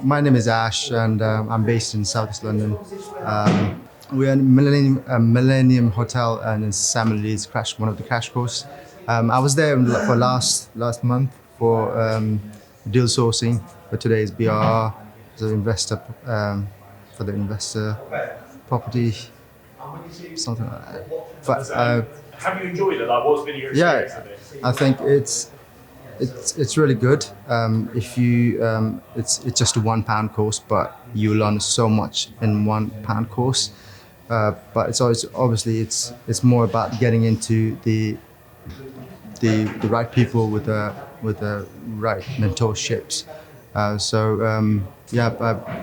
My name is Ash, and I'm based in Southeast London. We're in Millennium Hotel and in Samuel Leeds, one of the crash course. I was there for last month for deal sourcing, but today is BR, the investor for the investor property, something like that. But have you enjoyed it? Like, what's been your experience of it? I think it's really good. If you it's just a £1 course, but you learn so much in £1 course. But it's always obviously it's more about getting into the right people with the right mentorships.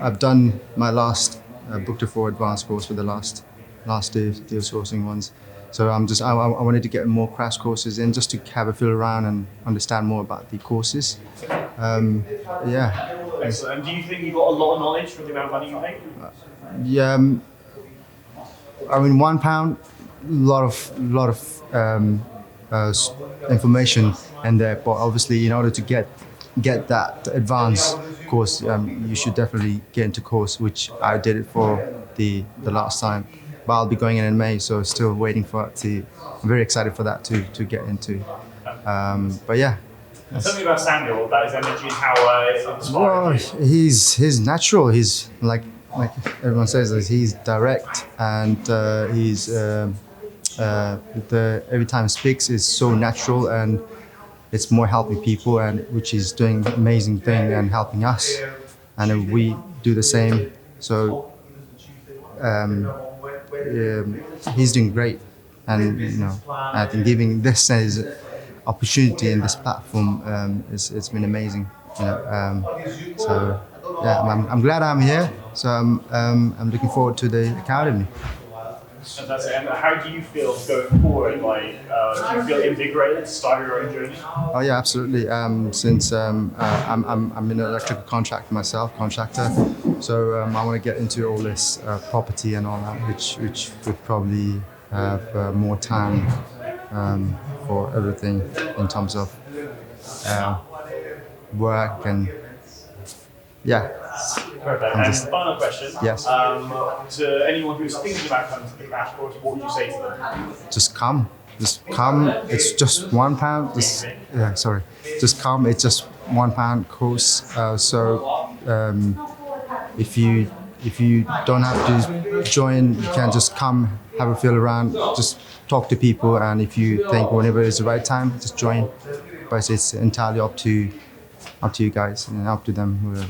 I've done my last book to four advanced course for the last deal sourcing ones. So I wanted to get more crash courses in just to have a feel around and understand more about the courses. Excellent. And do you think you got a lot of knowledge from the amount of money you paid? I mean, £1, lot of information in there. But obviously, in order to get that advanced course, you should definitely get into course, which I did it for the last time. But I'll be going in May, so still waiting for it to. I'm very excited for that to get into. But yeah. Tell me about Samuel, about his energy and how it inspires you. Well, he's natural. He's like everyone says, he's direct, and every time he speaks is so natural, and it's more helping people, and which is doing amazing thing and helping us, and we do the same. So he's doing great, and I think giving this as opportunity in this platform it's been amazing. I'm glad I'm here. So I'm looking forward to the academy. Fantastic. And how do you feel going forward? Like, do you feel invigorated to start your own journey? Oh yeah, absolutely. Since I'm an electrical contractor, so I want to get into all this property and all that, which would probably have more time for everything in terms of work and yeah. Perfect. And final question. Yes. To anyone who's thinking about coming to the crash course, what would you say to them? Just come. It's just £1. Just come. It's just £1 course. If you don't have to join, you can just come, have a feel around, just talk to people, and if you think whenever is the right time, just join. But it's entirely up to you guys and up to them. Whoever.